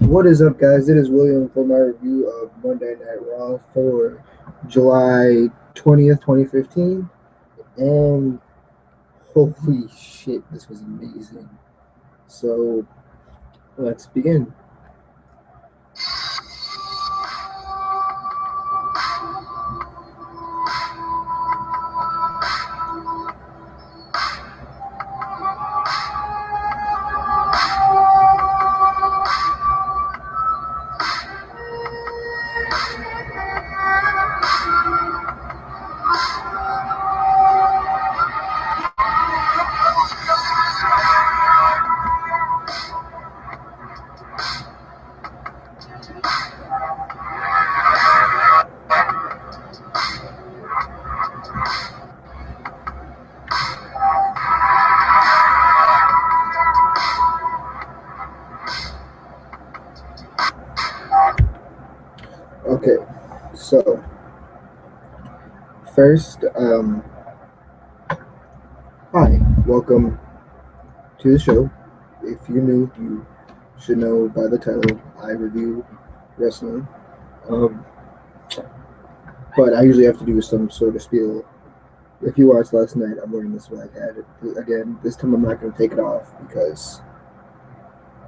What is up, guys? It is William for my review of Monday Night Raw for July 20th, 2015. And holy shit, this was amazing. So let's begin. Okay, so first, hi, welcome to the show. If you're new, you should know by the title I review wrestling. Um, but I usually have to do some sort of spiel. If you watched last night, I'm wearing this black hat again. This time I'm not going to take it off because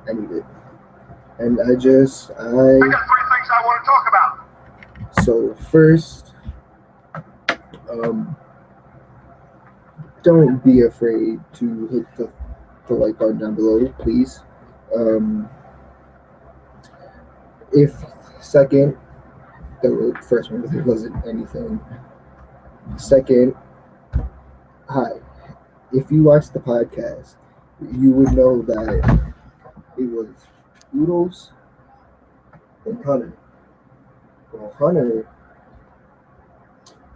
I need it. And I got three things I want to talk about. So first, um, don't be afraid to hit the like button down below, please. Um, if second, the first one wasn't anything. Second, hi. If you watched the podcast, you would know that it was Oodles and Hunter. Well, Hunter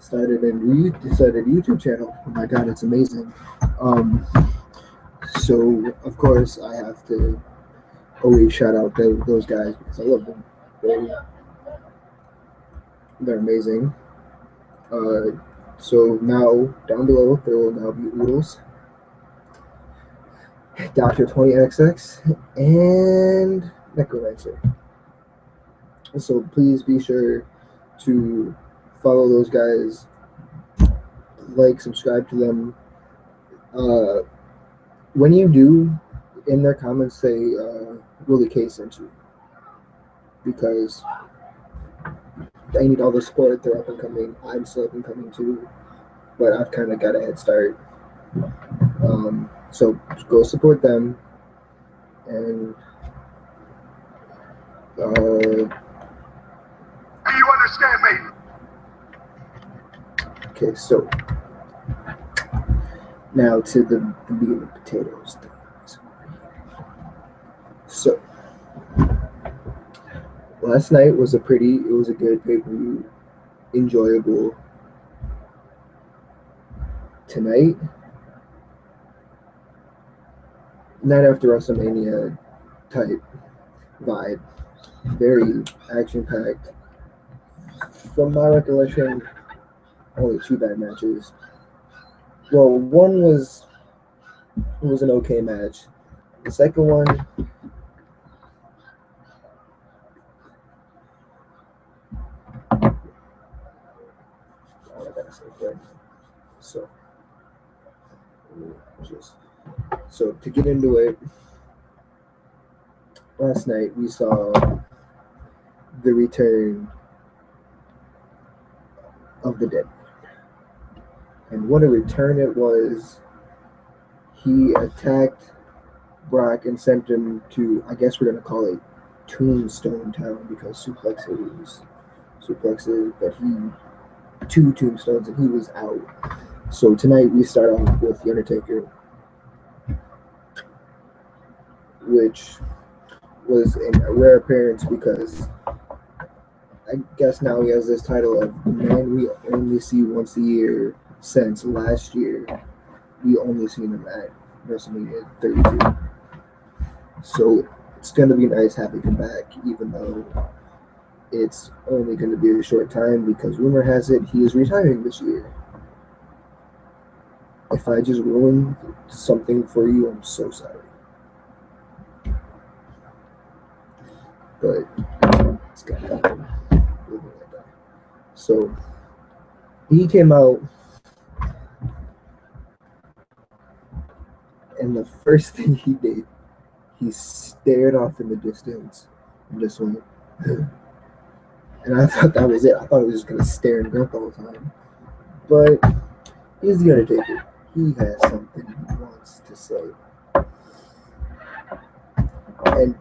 started a YouTube channel. Oh my god, it's amazing. Um, so of course I have to always shout out those guys because I love them. They're amazing. Uh, so now down below there will now be Oodles, Doctor 20XX, and Necromancer. So please be sure to follow those guys, like, subscribe to them. Uh, when you do, in their comments say Willie K sent you because I need all the support. They're up and coming. I'm still up and coming too, but I've kind of got a head start. So go support them and Do you understand me? okay, so now to the meat and potatoes. So last night was it was a good pay-per-view, enjoyable. Tonight, night after WrestleMania type vibe, very action-packed. From my recollection, only two bad matches. Well, one was an okay match. The second one, I gotta say that. So, so to get into it, last night we saw the return of the dead, and what a return it was! He attacked Brock and sent him to, I guess we're gonna call it Tombstone Town because suplexes, but he two tombstones and he was out. So tonight we start off with The Undertaker, which was a rare appearance because I guess now he has this title of the man we only see once a year since last year. We only seen him at WrestleMania 32. So it's going to be nice having him back, even though it's only going to be a short time because rumor has it he is retiring this year. If I just ruined something for you, I'm so sorry. but it's got to happen. So he came out, and the first thing he did, he stared off in the distance and just went, and I thought that was it. I thought he was just gonna stare and grunt the whole time. But he's the Undertaker. He has something he wants to say. And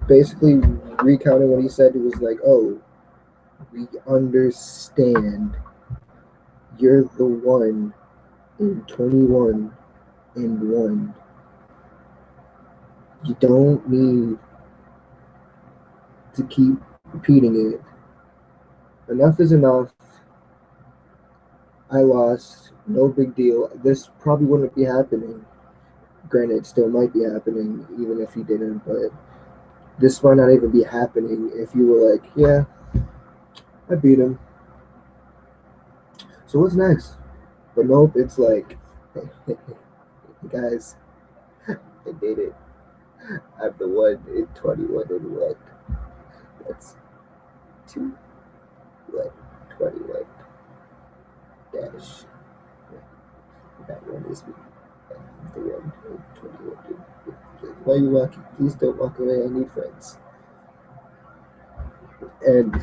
basically recounting what he said, it was like, oh, we understand you're the one in 21 and 1. You don't need to keep repeating it. Enough is enough. I lost. No big deal. This probably wouldn't be happening. Granted, it still might be happening, even if he didn't, but this might not even be happening if you were like, yeah, I beat him. So what's next? But nope, it's like, hey, guys, I did it. I'm the one in 21 and 1. That's 2, 21 dash. That one is me. I'm the one in 21. Why are you walking? Please don't walk away. I need friends. And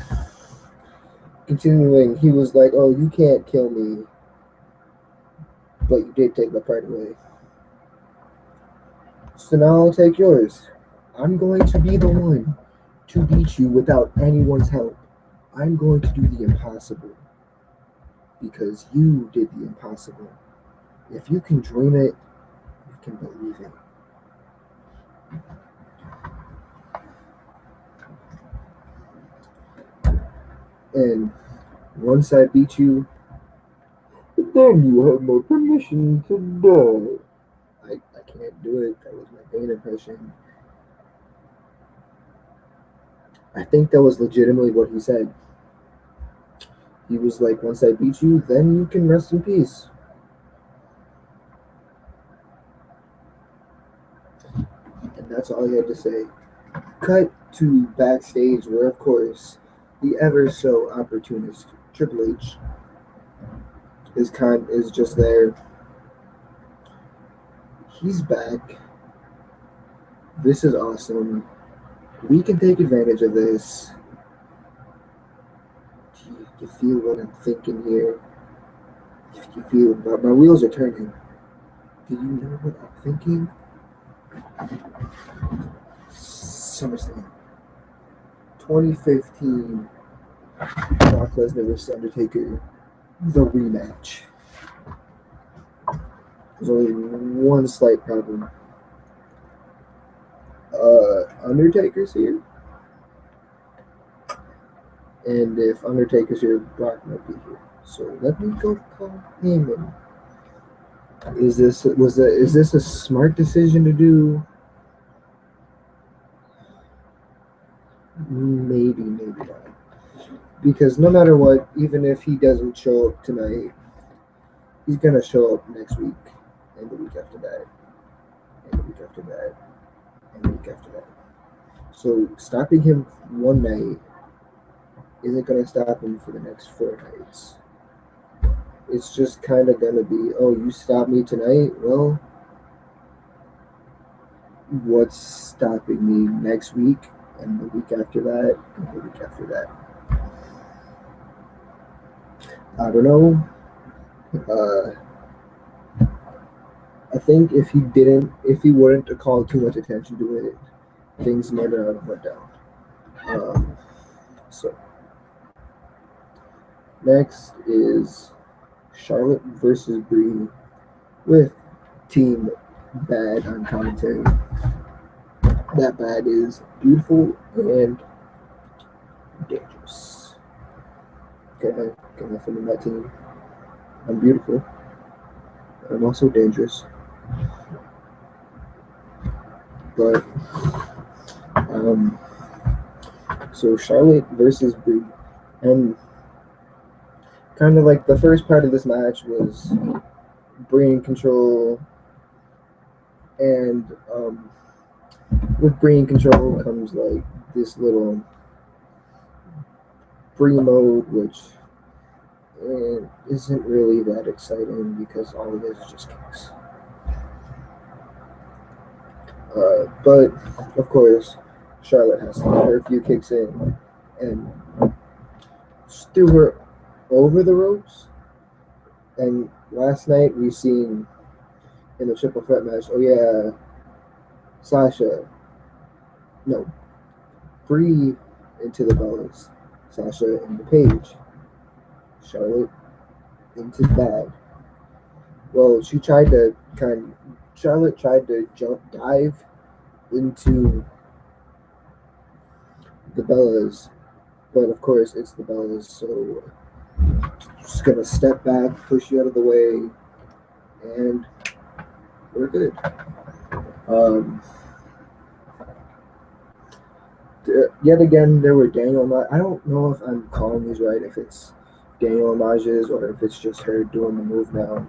continuing, he was like, oh, you can't kill me, but you did take my part away. So now I'll take yours. I'm going to be the one to beat you without anyone's help. I'm going to do the impossible because you did the impossible. If you can dream it, you can believe it. And once I beat you, then you have my permission to die. I can't do it. That was my Bane impression. I think that was legitimately what he said. He was like, once I beat you, then you can rest in peace. And that's all he had to say. Cut to backstage where, of course, the ever so opportunist Triple H is just there. He's back. This is awesome. We can take advantage of this. Do you feel what I'm thinking here? If you feel my wheels are turning. Do you know what I'm thinking? SummerSlam 2015, Brock Lesnar vs. Undertaker, the rematch. There's only one slight problem. Undertaker's here. And if Undertaker's here, Brock might be here. So let me go call him in. Is this a smart decision to do? Maybe not. Because no matter what, even if he doesn't show up tonight, he's gonna show up next week, and the week after that, and the week after that, and the week after that. So stopping him one night isn't gonna stop him for the next 4 nights. It's just kind of gonna be, oh, you stopped me tonight? Well, what's stopping me next week, and the week after that, and the week after that? I don't know. I think if he wouldn't have called too much attention to it, things might not have went down. So next is Charlotte versus Brie with Team Bad on commentary. That Bad is beautiful and dangerous. Can I fit in that team? I'm beautiful. I'm also dangerous. But so Charlotte versus Brie, and kind of like the first part of this match was Brie in control, and with Brie in control comes like this little free mode, which isn't really that exciting because all it is just kicks. But of course, Charlotte has to get her few kicks in and threw her over the ropes. And last night we seen in the triple threat match, oh yeah, Bree into the Bellas, Sasha into Paige, Charlotte into that. Well, Charlotte tried to dive into the Bellas, but of course it's the Bellas, so just gonna step back, push you out of the way, and we're good. Yet again, there were Daniel. I don't know if I'm calling these right, if it's Daniel homages or if it's just her doing the move now.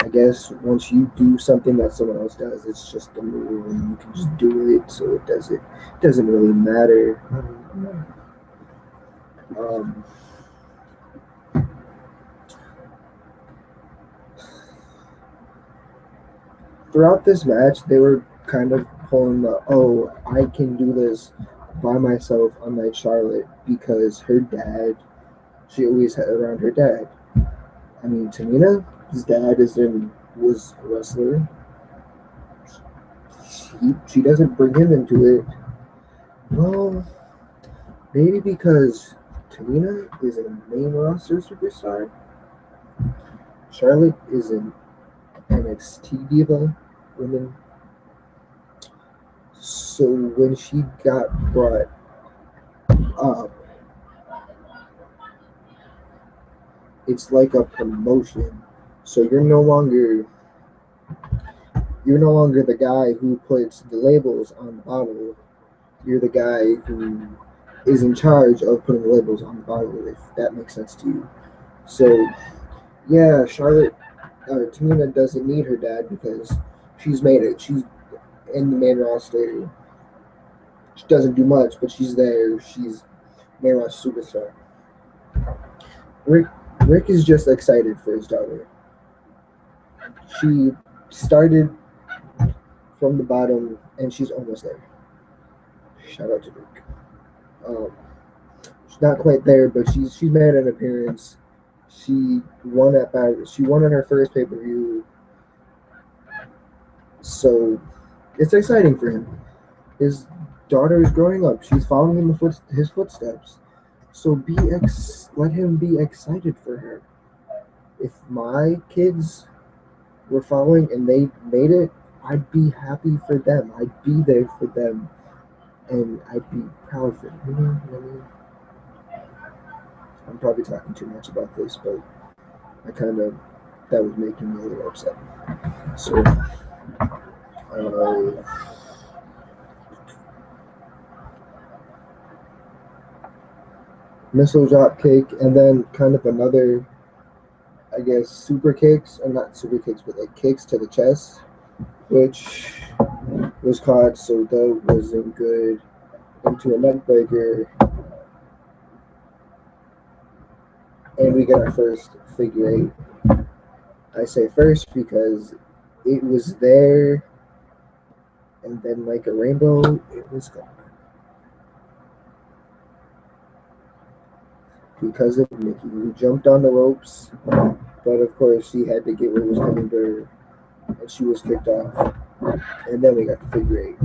I guess once you do something that someone else does, it's just a move and you can just do it, so it doesn't really matter. Throughout this match, they were kind of pulling the, oh, I can do this by myself, unlike Charlotte, because her dad, she always had around her dad. I mean, Tamina's dad was a wrestler. She doesn't bring him into it. Well, maybe because Tamina is a main roster superstar. Charlotte is an NXT diva woman. So when she got brought up, it's like a promotion. So you're no longer the guy who puts the labels on the bottle. You're the guy who is in charge of putting the labels on the bottle, if that makes sense to you. So yeah, Tamina doesn't need her dad because she's made it. She's in the main roster. She doesn't do much, but she's there. She's main roster superstar. Rick is just excited for his daughter. She started from the bottom and she's almost there. Shout out to Rick. She's not quite there, but she's made an appearance. She won at her first pay-per-view. So it's exciting for him. His daughter is growing up. She's following in his footsteps. So let him be excited for her. If my kids were following and they made it, I'd be happy for them. I'd be there for them, and I'd be proud for them. You know what I mean? I'm probably talking too much about this, but that was making me a little upset. So, missile drop kick, and then kind of another, I guess, super kicks, or not super kicks, but like kicks to the chest, which was caught, so that wasn't good. Into a neck breaker, and we get our first figure eight. I say first because it was there, and then like a rainbow, it was gone. Because of Nikki, who jumped on the ropes, but of course she had to get what was coming to her, and she was kicked off. And then we got the figure eight,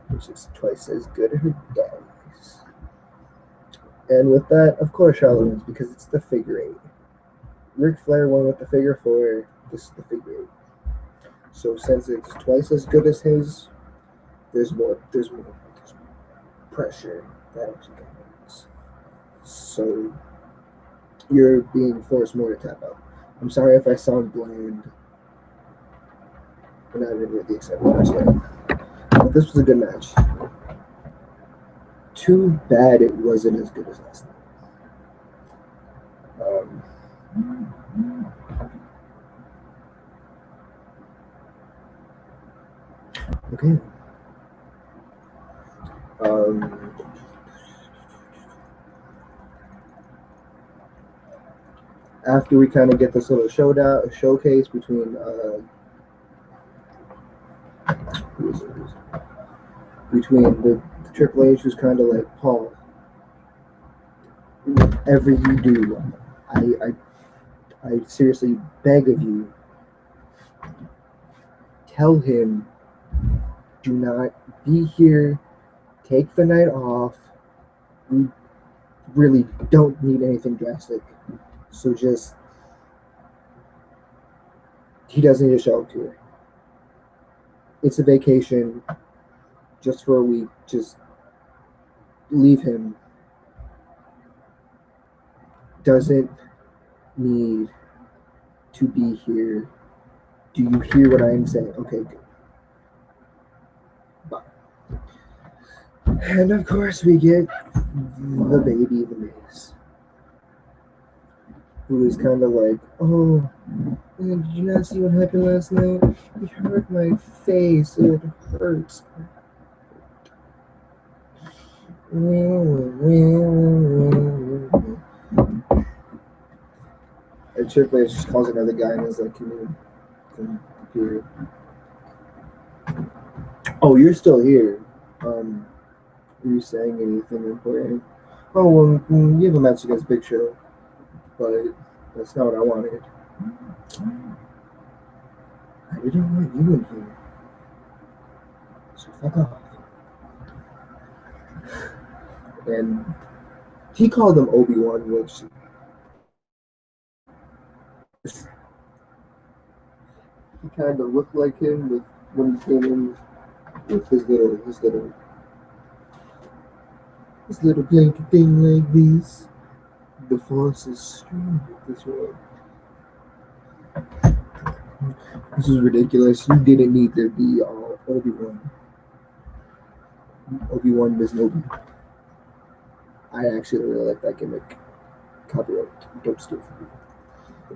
which is twice as good as her dad's. And with that, of course, Charlotte wins because it's the figure eight. Ric Flair won with the figure four. This is the figure eight. So since it's twice as good as his, there's more pressure that actually comes. So you're being forced more to tap out. I'm sorry if I sound bland. We're not even really excited match yet. But this was a good match. Too bad it wasn't as good as last night. Okay. Um, after we kind of get this little showcase between between the Triple H, who's kind of like, Paul, whatever you do, I seriously beg of you, tell him, do not be here, take the night off. We really don't need anything drastic. So just, he doesn't need to show up here. It's a vacation, just for a week. Just leave him. Doesn't need to be here. Do you hear what I'm saying? Okay, good. Bye. And of course, we get the baby, the Miz, who is kind of like, oh, did you not see what happened last night? He hurt my face. It hurts. And Triple H just calls another guy and is like, can you hear? Oh, you're still here. Are you saying anything important? Oh, well, you have a match against Big Show, but that's not what I wanted. I didn't want you in here, so fuck off. And he called him Obi-Wan, which he kind of looked like him with when he came in with his little blanket thing like this. The Force is strong this way. This is ridiculous. You didn't need to be Obi-Wan. Obi-Wan Bisnobi. I actually really like that gimmick. Copyright. Dope stuff.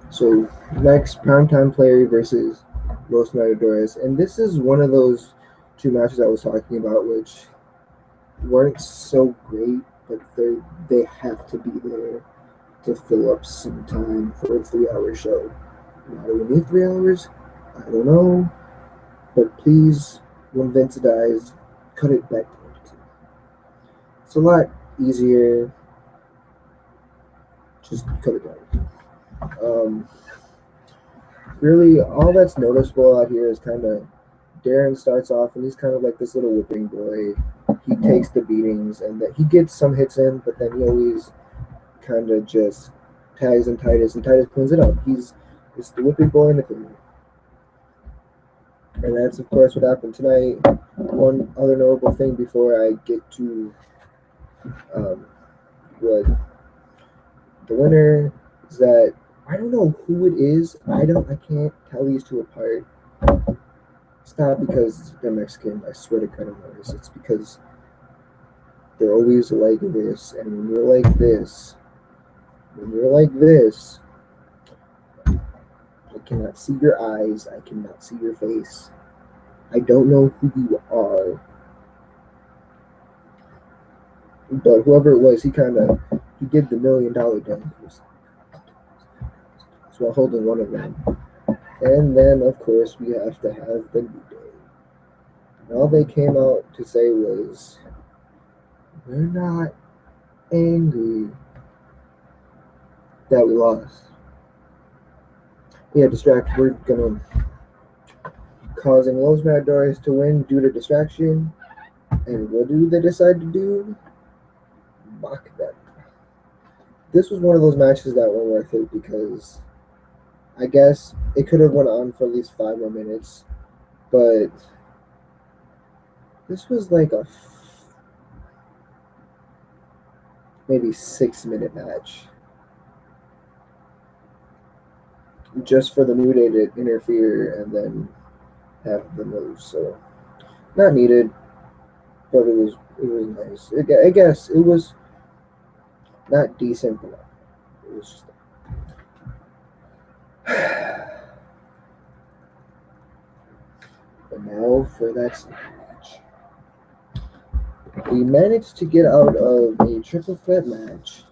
So next, Primetime Player versus Los Matadores. And this is one of those two matches I was talking about, which weren't so great, but they have to be there to fill up some time for a 3-hour show. Why do we need 3 hours? I don't know. But please, when Vince dies, cut it back to 2. It's a lot easier. Just cut it down. Really, all that's noticeable out here is kind of Darren starts off and he's kind of like this little whipping boy. He takes the beatings and that he gets some hits in, but then he always kind of just tags in Titus, and Titus cleans it up. It's the whipping boy in the cleaner. And that's, of course, what happened tonight. One other notable thing before I get to what the winner is that I don't know who it is. I can't tell these two apart. It's not because they're Mexican. I swear to God, it's because they're always like this. And when you're like this, I cannot see your eyes. I cannot see your face. I don't know who you are. But whoever it was, he did the $1 million dance while holding one of them. And then, of course, we have to have the New Day. And all they came out to say was, we're not angry that we lost. Yeah, distract. We're gonna causing Los Matadores to win due to distraction. And what do they decide to do? Mock them. This was one of those matches that were worth it because I guess it could have went on for at least 5 more minutes, but this was like a maybe 6-minute match just for the New Day to interfere and then have them lose. So not needed, but it was nice. I guess it was not decent, but it was just. But now for that match. we managed to get out of a triple threat match,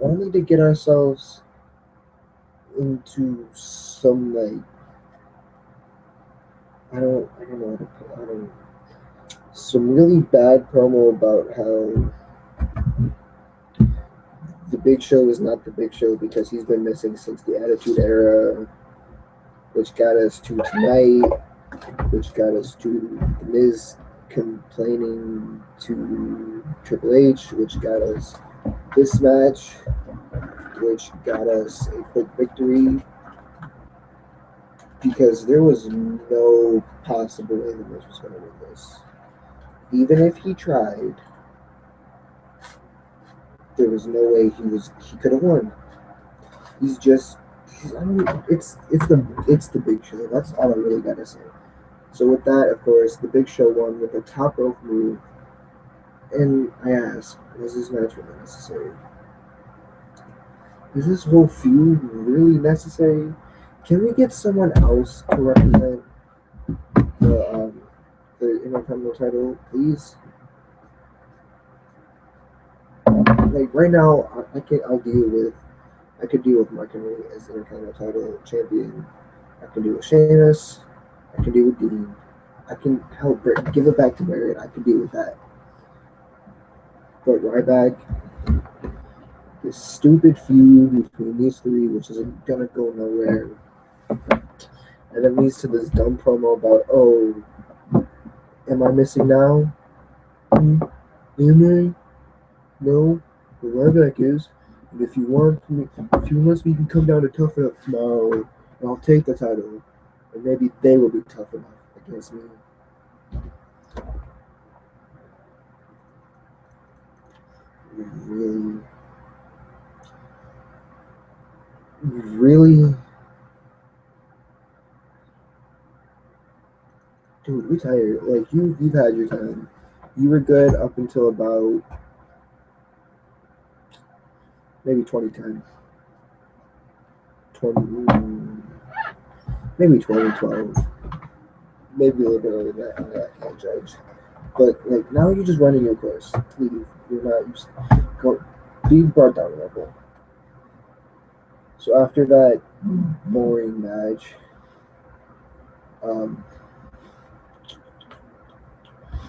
only to get ourselves into some I don't know how to put some really bad promo about how the Big Show is not the Big Show because he's been missing since the Attitude Era, which got us to tonight, which got us to The Miz complaining to Triple H, which got us this match, which got us a quick victory, because there was no possible way The Miz was going to win this. Even if he tried, there was no way he could have won. It's the Big Show. That's all I really gotta say. So with that, of course, the Big Show won with a top rope move. And I ask, was this match really necessary? Is this whole feud really necessary? Can we get someone else to represent the Intercontinental title, please? Like right now, I could deal with Mark Henry as the Intercontinental title champion. I can deal with Sheamus. I can deal with Dean. I can give it back to Barrett. I can deal with that. But Ryback, this stupid feud between these three, which isn't gonna go nowhere, and then leads to this dumb promo about, oh, am I missing now? Am I? No. But Ryback is. And if you want me, we can come down to Tough Enough tomorrow, and I'll take the title, and maybe they will be tough enough against me. Really, dude, we're tired. Like you've had your time. You were good up until about maybe 2010. Maybe 2012. Maybe a little bit earlier than that. I can't judge. But like now you're just running your course. Leave. You're not being brought down a level. So after that boring match,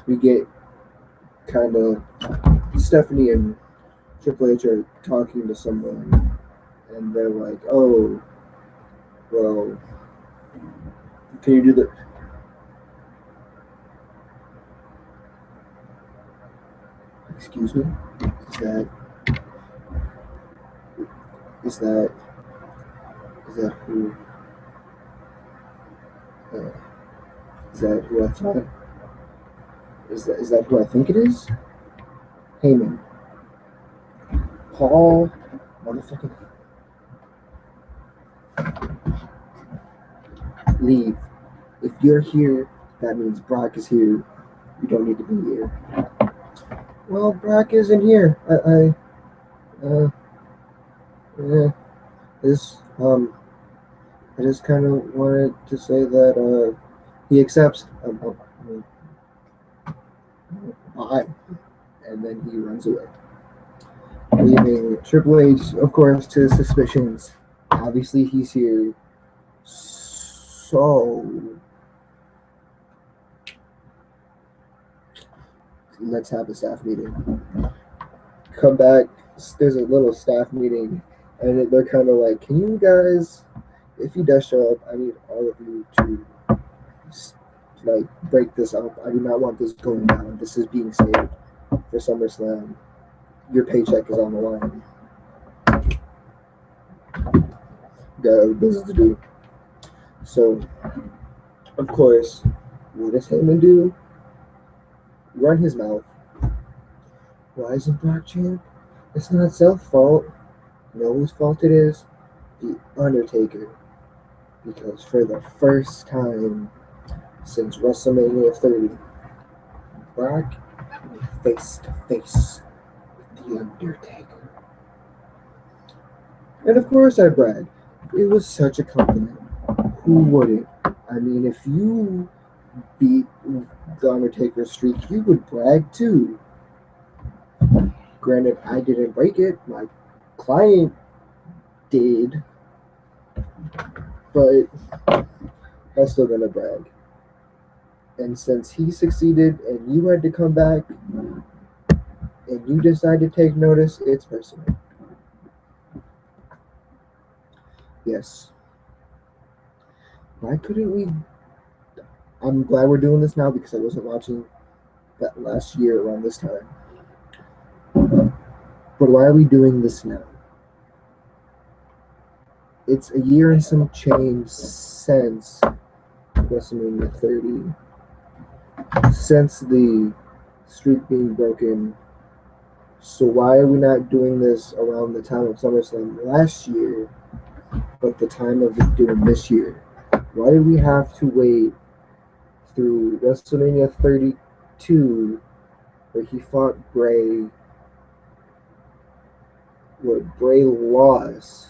we get kind of Stephanie and Triple H are talking to someone, and they're like, "Oh, well, can you do the?" Excuse me. Is that who? Is that who I thought? Is that who I think it is? Heyman. Paul, motherfucking. Leave. If you're here, that means Brock is here. You don't need to be here. Well, Brock isn't here. I just kind of wanted to say that he accepts. Bye. And then he runs away, leaving Triple H, of course, to his suspicions. Obviously, he's here. So let's have a staff meeting. Come back. There's a little staff meeting, and they're kind of like, "Can you guys, if he does show up, I need all of you to like break this up. I do not want this going down. This is being saved for SummerSlam. Your paycheck is on the line. Got other business to do." So, of course, what does Heyman do? Run his mouth. Why isn't Brock champ? It's not Seth's fault. You know whose fault it is? The Undertaker. Because for the first time since WrestleMania 30, Brock face to face with The Undertaker. And of course I brag. It was such a compliment. Who wouldn't? I mean, if you beat the Undertaker's streak, he would brag too. Granted, I didn't break it. My client did, but I'm still gonna brag. And since he succeeded and you had to come back and you decide to take notice, it's personal. Yes. Why couldn't we? I'm glad we're doing this now because I wasn't watching that last year around this time. But why are we doing this now? It's a year and some change since WrestleMania 30. Since the streak being broken. So why are we not doing this around the time of SummerSlam last year, but the time of doing this year? Why did we have to wait through WrestleMania 32, where he fought Bray, where Bray lost,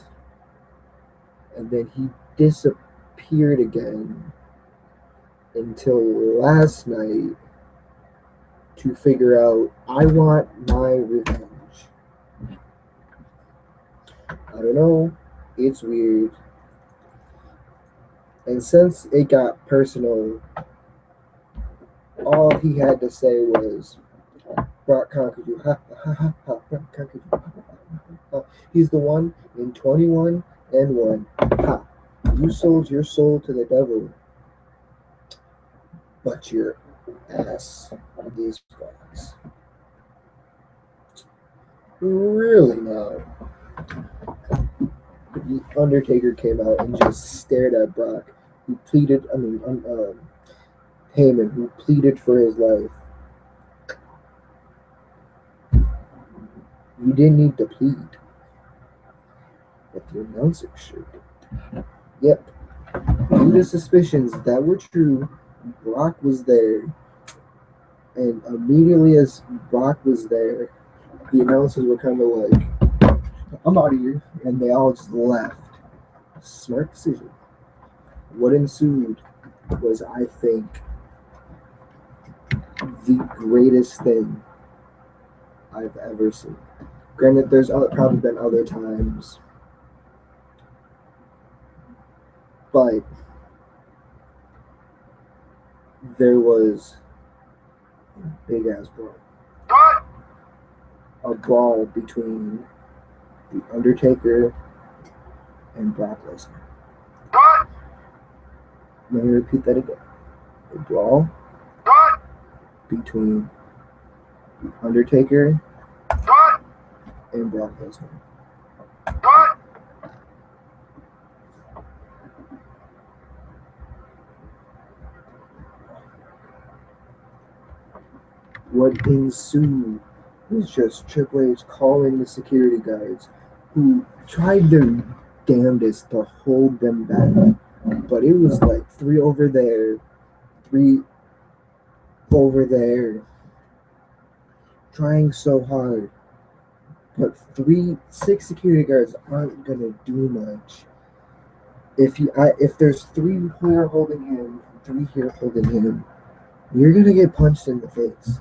and then he disappeared again until last night to figure out, I want my revenge. I don't know. It's weird. And since it got personal, all he had to say was, Brock conquered you. Ha, ha, ha, ha, Brock conquered you. Ha, ha, ha, ha. He's the one in 21 and 1. Ha. You sold your soul to the devil, but your ass is Brock's. Really now. The Undertaker came out and just stared at Brock, who pleaded, Heyman, who pleaded for his life. You didn't need to plead, but the announcer sure did. Yep. Due to suspicions that were true, Brock was there, and immediately as Brock was there, the announcers were kind of like, I'm out of here, and they all just left. Smart decision. What ensued was, I think, the greatest thing I've ever seen. Granted, there's probably been other times, but there was a big ass brawl. A brawl between The Undertaker and Brock Lesnar. Let me repeat that again. A brawl between The Undertaker and Brock Lesnar. What ensued was just Triple H calling the security guards, who tried their damnedest to hold them back. But it was like 3 over there, 3 over there, trying so hard. But 6 security guards aren't gonna do much. If there's 3 here holding him, 3 here holding him, you're gonna get punched in the face.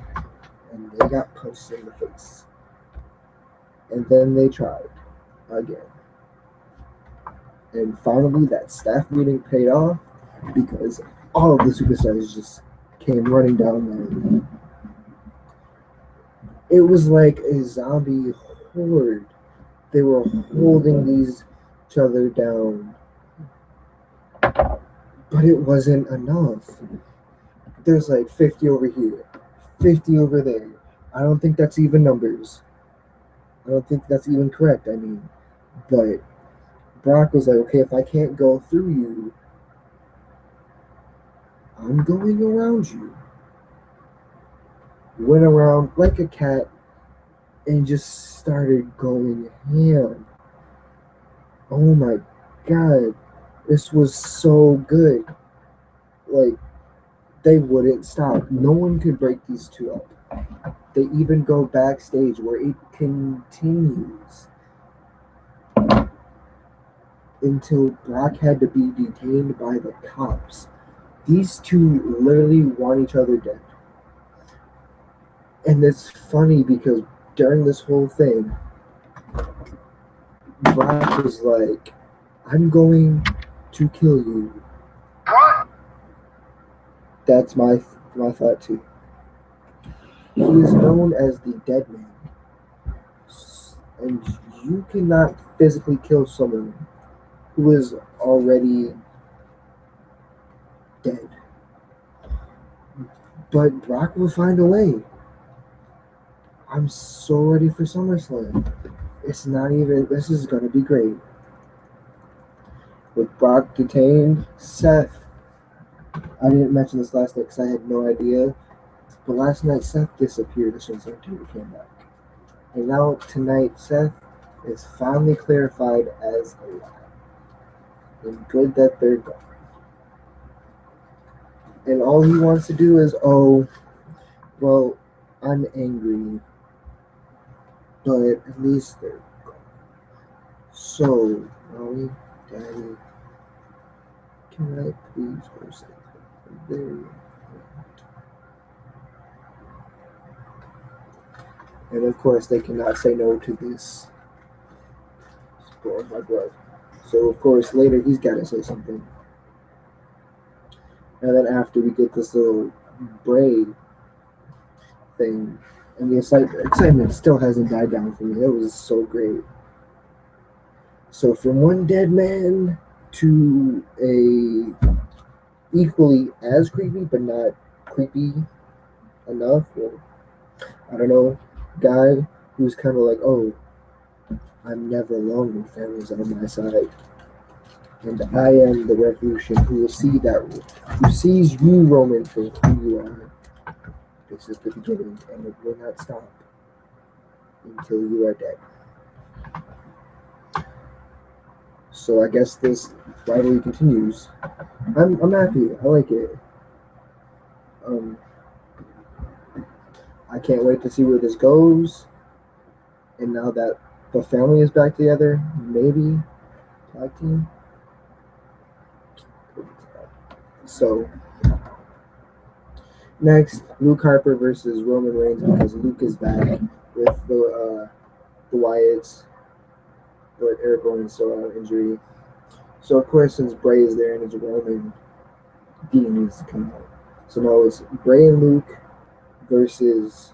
And they got punched in the face. And then they tried again. And finally, that staff meeting paid off because all of the superstars just came running down there. It was like a zombie horde. They were holding each other down. But it wasn't enough. There's like 50 over here, 50 over there. I don't think that's even numbers. I don't think that's even correct, I mean. But Brock was like, okay, if I can't go through you, I'm going around you. Went around like a cat and just started going ham. Oh my God. This was so good. Like, they wouldn't stop. No one could break these two up. They even go backstage where it continues until Brock had to be detained by the cops These two literally want each other dead. And it's funny because during this whole thing, Brock was like, I'm going to kill you. What? That's my thought too. He is known as the Dead Man. And you cannot physically kill someone who is already dead. But Brock will find a way. I'm so ready for SummerSlam. It's not even, this is going to be great. With Brock detained, Seth. I didn't mention this last night because I had no idea. But last night, Seth disappeared as soon as Undertaker came back. And now, tonight, Seth is finally clarified as alive. And good that they're gone. And all he wants to do is, oh, well, I'm angry. But at least they're gone. So, Mommy, Daddy, can I please go say there? And of course, they cannot say no to this. Spoil my blood. So, of course, later he's got to say something. And then after we get this little Bray thing, and the excitement still hasn't died down for me. It was so great. So from one dead man to a equally as creepy, but not creepy enough, or I don't know, guy who's kind of like, oh, I'm never alone when family's on my side. And I am the revolution who will see that, who sees you, Roman, for who you are. This is the beginning, and it will not stop until you are dead. So I guess this rivalry continues. I'm happy. I like it. I can't wait to see where this goes. And now that the family is back together, maybe tag team. So next, Luke Harper versus Roman Reigns because Luke is back with the Wyatts, but Eric Rowan's still out of injury. So of course, since Bray is there and it's Roman, Dean needs to come out. So now it's Bray and Luke versus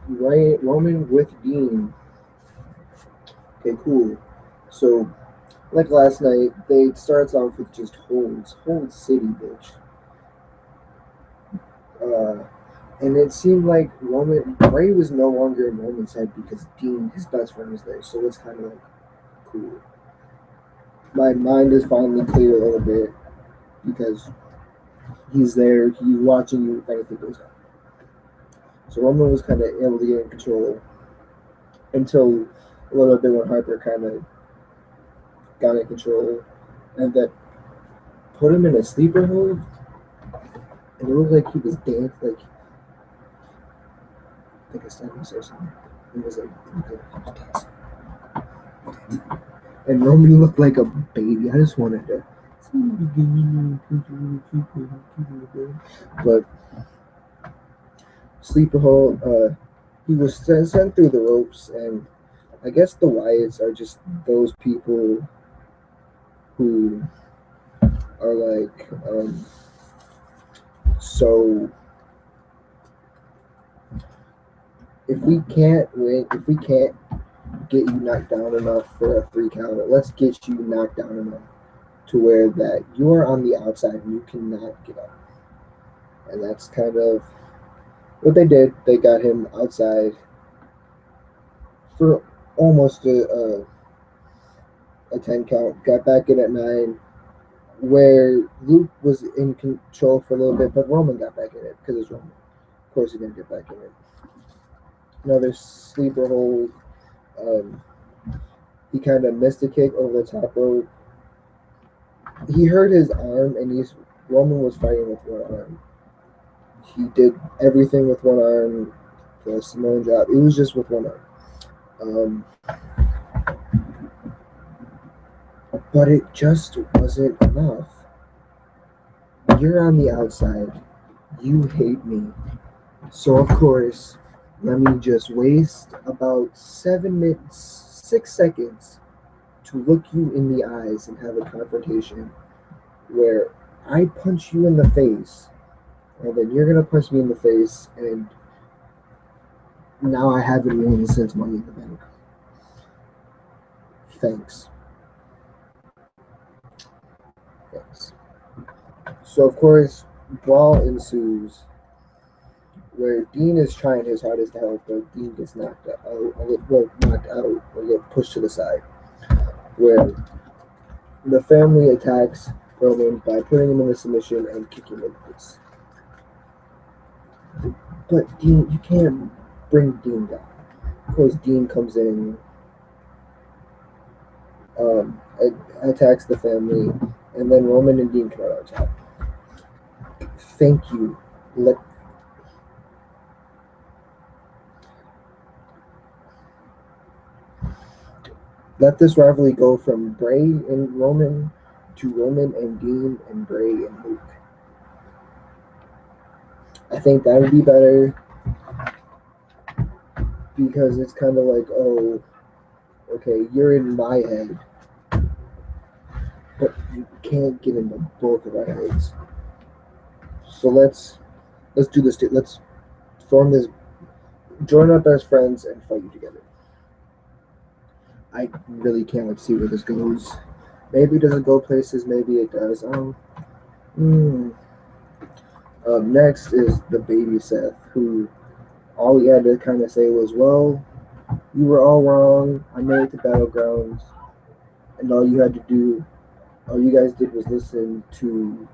Roman with Dean. Okay, cool. So like last night, they starts off with just Hold City, bitch. And it seemed like Bray was no longer in Roman's head because Dean, his best friend, was there. So it's kind of like cool. My mind is finally clear a little bit because he's there, he's watching you if anything goes on. So Roman was kind of able to get in control until a little bit when Harper kind of got in control and that put him in a sleeper hold. And it looked like he was dancing, like a standing or something. It was like, okay, and Roman looked like a baby. I just wanted to. But sleeper hold, he was sent through the ropes, and I guess the Wyatts are just those people who are like, so if we can't get you knocked down enough for a 3 count, let's get you knocked down enough to where that you are on the outside and you cannot get up. And that's kind of what they did. They got him outside for almost a 10 count, got back in at 9, where Luke was in control for a little bit, but Roman got back in it because it's Roman. Of course he didn't get back in it. Another sleeper hold. He kind of missed a kick over the top rope. He hurt his arm, and Roman was fighting with one arm. He did everything with one arm. The Samoan drop. It was just with one arm. But it just wasn't enough. you're on the outside. You hate me. So of course, let me just waste about 7 minutes, 6 seconds to look you in the eyes and have a confrontation where I punch you in the face, and then you're gonna punch me in the face, and now I haven't won since Money in the Bank. Thanks. Thanks. So of course, brawl ensues where Dean is trying his hardest to help, but Dean gets knocked out, knocked out or get pushed to the side. Where the family attacks Roman by putting him in a submission and kicking him in the face. But Dean, you can't bring Dean down. Of course, Dean comes in, attacks the family, and then Roman and Dean come out on top. Thank you. Let this rivalry go from Bray and Roman to Roman and Dean and Bray and Luke. I think that would be better because it's kind of like, oh, okay, you're in my head, but you can't get into both of our heads. So let's do this. Let's form this, join up as friends and fight you together. I really can't wait to see where this goes. Maybe it doesn't go places. Maybe it does. Next is the baby Seth, who all he had to kind of say was, well, you were all wrong. I made it to Battlegrounds. And all you guys did was listen to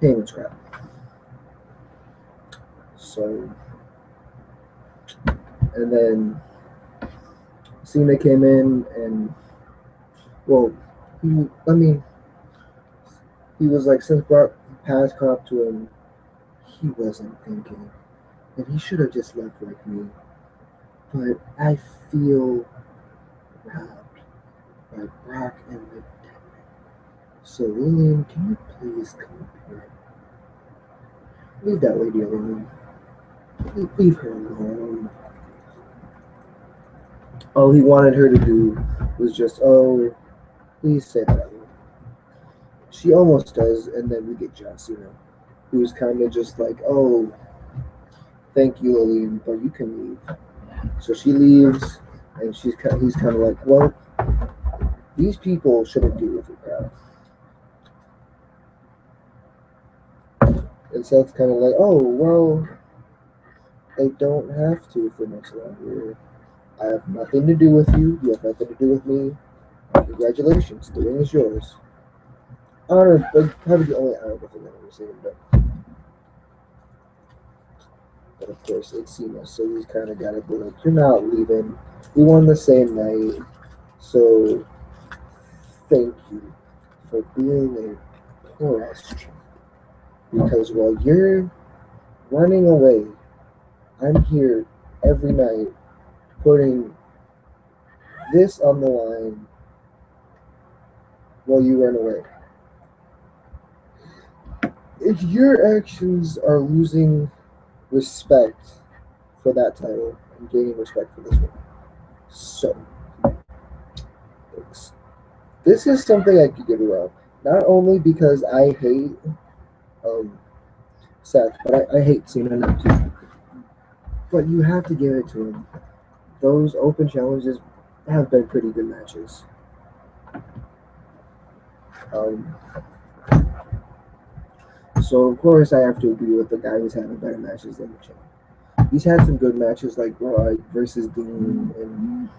Heyman's crap. So, and then Cena came in and, well, he was like, since Brock passed cop to him, he wasn't thinking. And he should have just left like me. But I feel robbed by Brock and the Deadman. So, Lillian, can you please come up here? Leave that lady alone. Leave her alone. All he wanted her to do was just, oh, please say that. She almost does, and then we get John Cena, who's kind of just like, oh, thank you, Lillian, but you can leave. So she leaves, and he's kind of like, well, these people shouldn't deal with your crowd. And Seth's kind of like, oh, well, they don't have to for much longer. I have nothing to do with you. You have nothing to do with me. Congratulations, the ring is yours. Honor, probably the only honorable thing I've ever seen, but of course it's Cena, so he's kind of got to be like, you're not leaving. We won the same night, so thank you for being a poor ass champ. Because while you're running away, I'm here every night putting this on the line while you run away. If your actions are losing respect for that title and gaining respect for this one, so this is something I could get around. Not only because I hate Seth, but I hate Cena now too. But you have to give it to him. Those open challenges have been pretty good matches. So of course I have to agree with the guy who's having better matches than the champ. He's had some good matches like Raw versus Dean and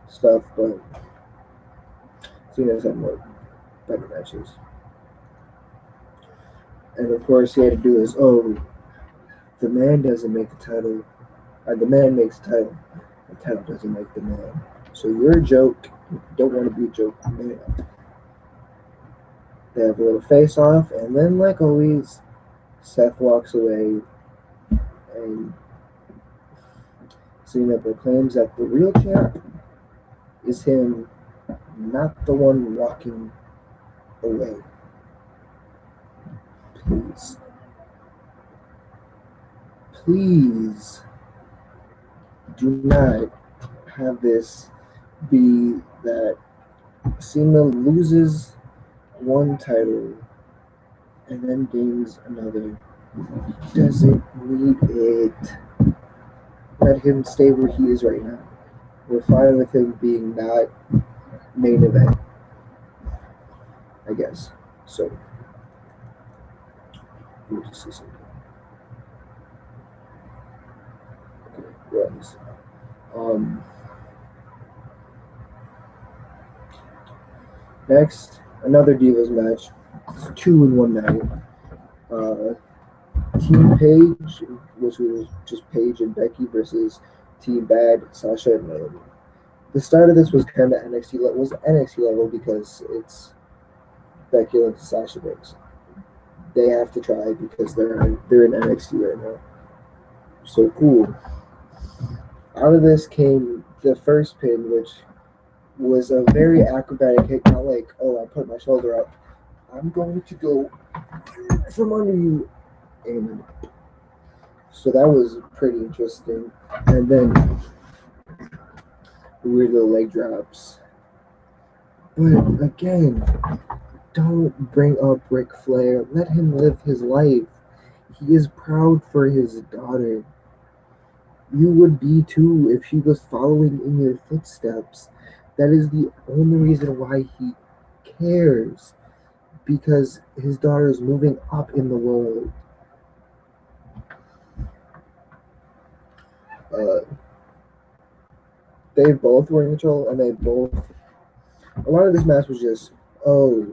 stuff, but Cena's had more better matches. And of course he had to do his, oh, the man doesn't make the title, or the man makes the title doesn't make the man. So you're a joke, you don't want to be a joke, man. They have a little face off, and then, like always, Seth walks away, and Cena proclaims that the real champ is him, not the one walking away. Please. chance. Please do not have this be that Cena loses one title and then gains another. He doesn't need it. Let him stay where he is right now. We're fine with him being not main event, I guess. So, let me just see something. Okay, runs. Next, another Divas match. It's 2 in one night. Team Paige, which was just Paige and Becky versus Team Bad, Sasha and Naomi. The start of this was kind of NXT level because it's Becky and Sasha Banks. They have to try because they're in NXT right now. So cool. Out of this came the first pin, which was a very acrobatic hit, not like, oh, I put my shoulder up. I'm going to go from under you. And so that was pretty interesting. And then weird little leg drops. But again, don't bring up Ric Flair. Let him live his life. He is proud for his daughter. You would be too if she was following in your footsteps. That is the only reason why he cares. Because his daughter is moving up in the world. They both were neutral, and a lot of this match was just, oh,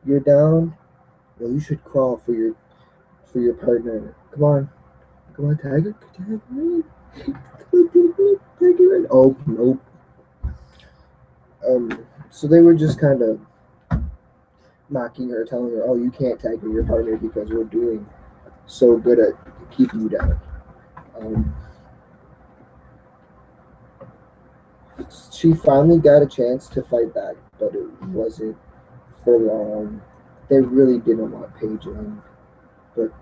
you're down? Well, you should crawl for your partner. Come on, Tiger, tag me. Oh, nope. So they were just kind of mocking her, telling her, oh, you can't tag your partner because we're doing so good at keeping you down. She finally got a chance to fight back, but it wasn't for long. They really didn't want Paige in, but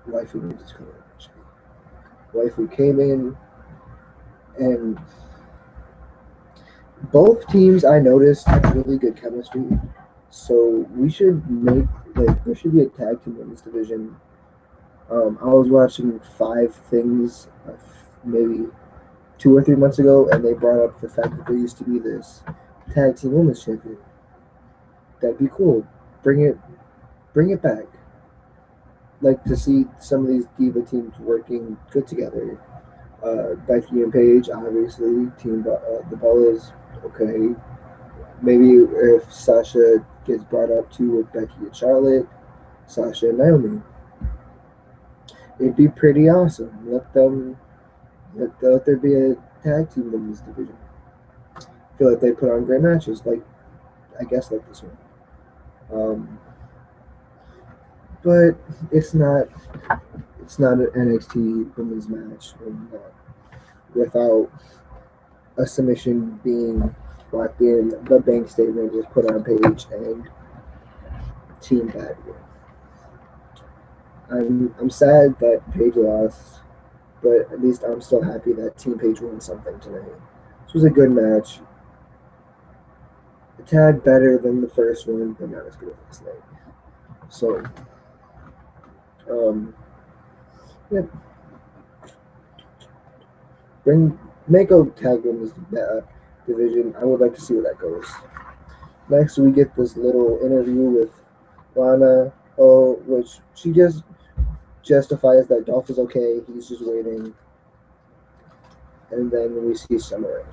Waifu just come in. Waifu came in, and both teams I noticed have really good chemistry. So we should there should be a tag team in this division. I was watching 5 Things maybe 2 or 3 months ago, and they brought up the fact that there used to be this tag team women's champion. That'd be cool. Bring it back. Like to see some of these diva teams working good together. Becky and Paige, obviously. The Bellas, okay. Maybe if Sasha gets brought up too with Becky and Charlotte, Sasha and Naomi. It'd be pretty awesome. Let there be a tag team in this division. I feel like they put on great matches, like this one. But it's not an NXT women's match without a submission being locked in. The bank statement was put on Paige and Team Bad. I'm sad that Paige lost, but at least I'm still happy that Team Paige won something tonight. This was a good match. A tad better than the first one, but not as good as last night. So, yeah. Make a tag women's division. I would like to see where that goes. Next, we get this little interview with Lana, which she just justifies that Dolph is okay. He's just waiting. And then we see Summer Rae.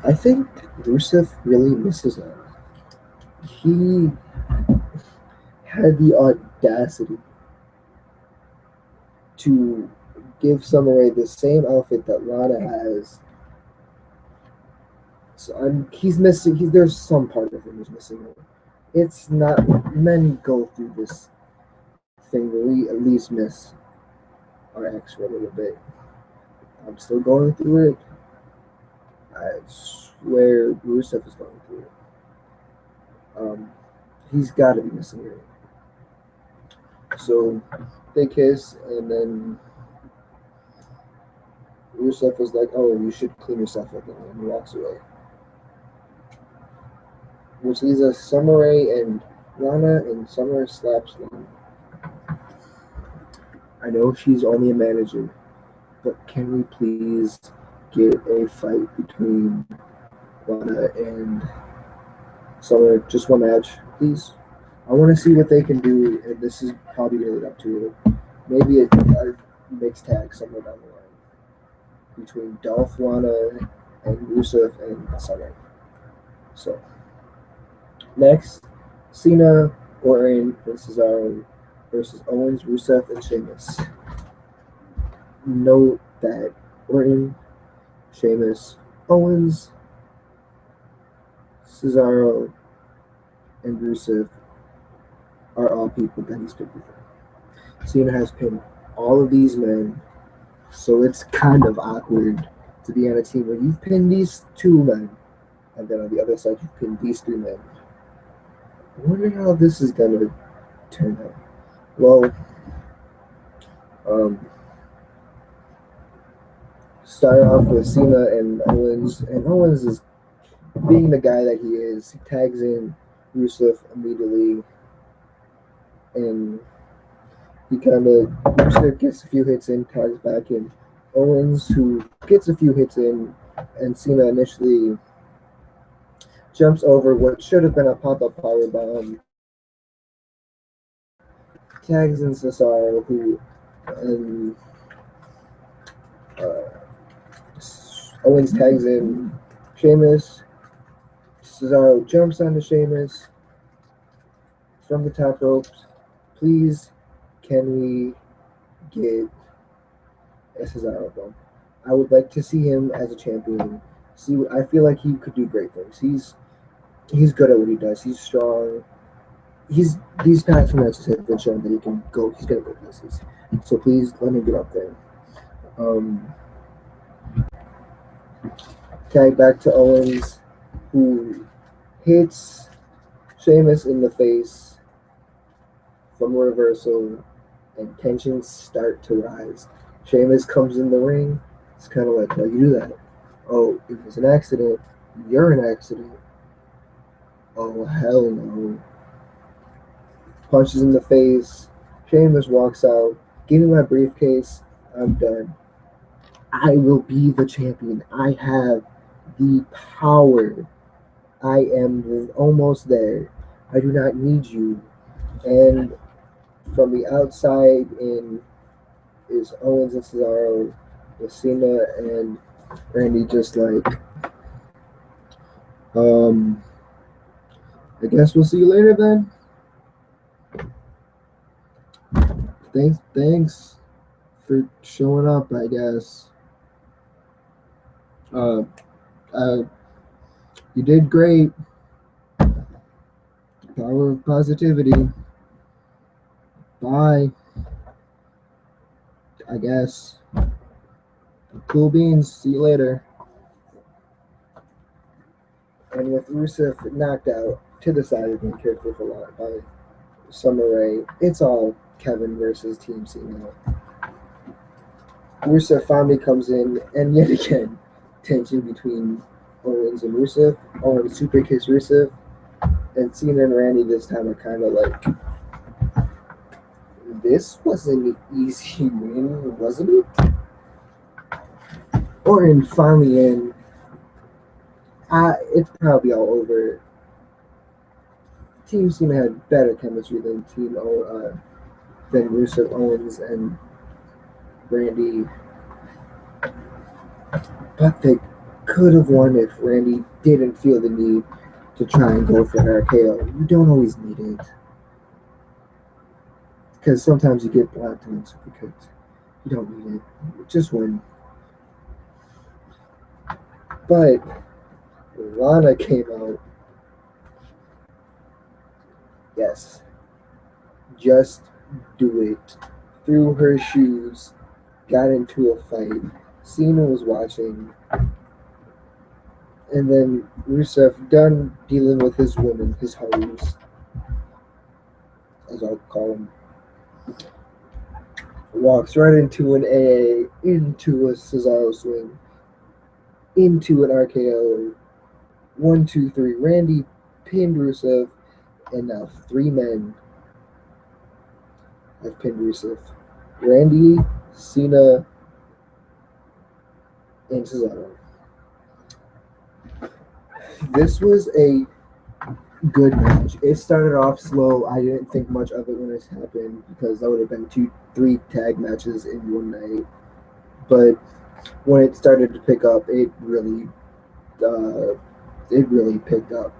I think Rusev really misses her. He had the audacity to give Summer Rae the same outfit that Lana has. So he's missing. There's some part of him who's missing. It's not. Men go through this thing where we at least miss our ex for a little bit. I'm still going through it. I swear Rusev is going through it. He's got to be missing it. So they kiss, and then Rusev was like, "Oh, you should clean yourself up," and he walks away. Which leaves us Summer Rae and Lana, and Summer slaps Lana. I know she's only a manager, but can we please get a fight between Lana and Summer? Just one match, please. I want to see what they can do, and this is probably really up to it. Maybe a mixed tag somewhere down the line between Dolph, Lana, and Rusev and Summer. So next, Cena, Orton, and Cesaro versus Owens, Rusev, and Sheamus. Note that Orton, Sheamus, Owens, Cesaro, and Rusev are all people that he's picked before. Cena has pinned all of these men, so it's kind of awkward to be on a team where you've pinned these two men, and then on the other side you've pinned these three men. I wonder how this is going to turn out. Well, start off with Cena and Owens, and Owens is being the guy that he is. He tags in Rusev immediately, and he kind of Rusev gets a few hits in, tags back in Owens, who gets a few hits in, and Cena initially jumps over what should have been a pop-up powerbomb, tags in Cesaro, who and Owens tags in Sheamus. Cesaro jumps onto Sheamus from the top ropes. Please, can we get a Cesaro bump? I would like to see him as a champion. I feel like he could do great things. He's good at what he does. He's strong. These past matches have been shown that he can go. He's gonna go places. So please let him get up there. Tag back to Owens, who hits Sheamus in the face from a reversal, and tensions start to rise. Sheamus comes in the ring. It's kind of like, why you do that? Oh, it was an accident. You're an accident. Oh, hell no. Punches in the face. Sheamus walks out. Give me my briefcase. I'm done. I will be the champion. I have the power. I am almost there. I do not need you. And from the outside in is Owens and Cesaro, with Cena and Randy just like, I guess we'll see you later then. Thanks for showing up, I guess. You did great. Power of positivity. Bye. I guess. Cool beans. See you later. And with Rusev knocked out to the side and cared for a lot by Summer Rae, it's all Kevin versus Team Cena. Rusev finally comes in, and yet again, tension between Owens and Rusev. Owens super kicks Rusev, and Cena and Randy this time are kind of like, this wasn't an easy win, wasn't it? Orton finally in. It's probably all over. Team Cena had better chemistry than than Rusev, Owens, and Randy, but they could have won if Randy didn't feel the need to try and go for an RKO. You don't always need it, because sometimes you get blocked and it's because you don't need it. Just win. But Lana came out. Yes. Just do it. Threw her shoes got into a fight. Cena was watching, and then Rusev, done dealing with his woman, his hoes, as I'll call them, walks right into an AA, into a Cesaro swing, into an RKO. 1, 2, 3. Randy pinned Rusev, and now 3 men have pinned Rusev. Randy, Cena, and Cesaro. This was a good match. It started off slow. I didn't think much of it when it happened because that would have been 3 tag matches in one night. But when it started to pick up, it really picked up.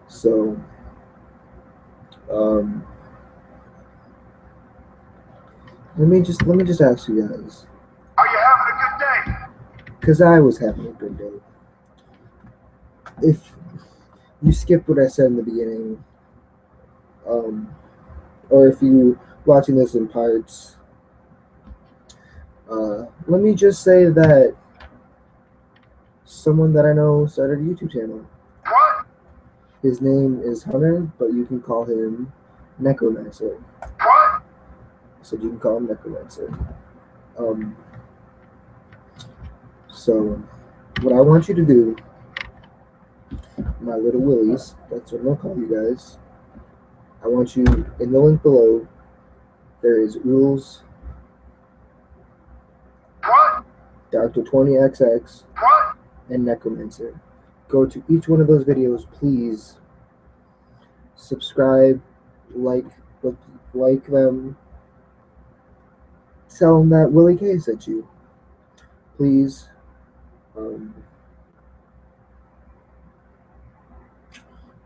So, let me just ask you guys. Are you having a good day? Because I was having a good day. If you skipped what I said in the beginning, or if you watching this in parts, let me just say that someone that I know started a YouTube channel. What? His name is Hunter, but you can call him Necromancer. What? So you can call him Necromancer. So what I want you to do, my little willies, that's what I'm gonna call you guys. I want you, in the link below, there is Rules, What? Dr. 20XX, What? and Necromancer. Go to each one of those videos, please. Subscribe, like them. Tell them that Willie K sent you. Please.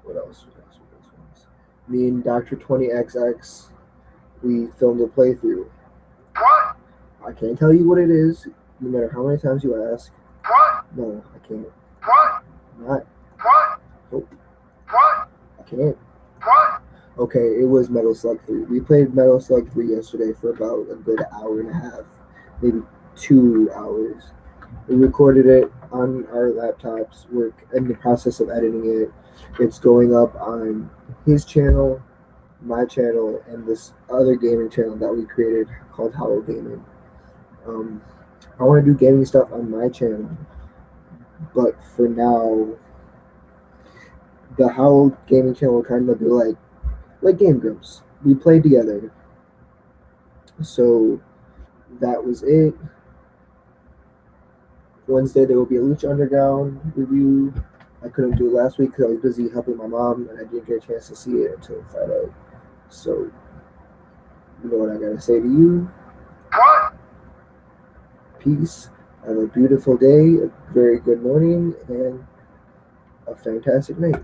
What else? Me and Dr. 20XX, we filmed a playthrough. What? I can't tell you what it is, no matter how many times you ask. What? No, I can't. What? Not. What? Nope. What? I can't. What? Okay, it was Metal Slug 3. We played Metal Slug 3 yesterday for about a good hour and a half, maybe 2 hours. We recorded it on our laptops. We're in the process of editing it. It's going up on his channel, my channel, and this other gaming channel that we created called Hollow Gaming. I want to do gaming stuff on my channel, but for now, the Hollow Gaming channel will kind of be like Game Grumps. We played together. So that was it. Wednesday there will be a Lucha Underground review. I couldn't do it last week because I was busy helping my mom and I didn't get a chance to see it until Friday. So, you know what I gotta say to you? What? Peace. Have a beautiful day, a very good morning, and a fantastic night.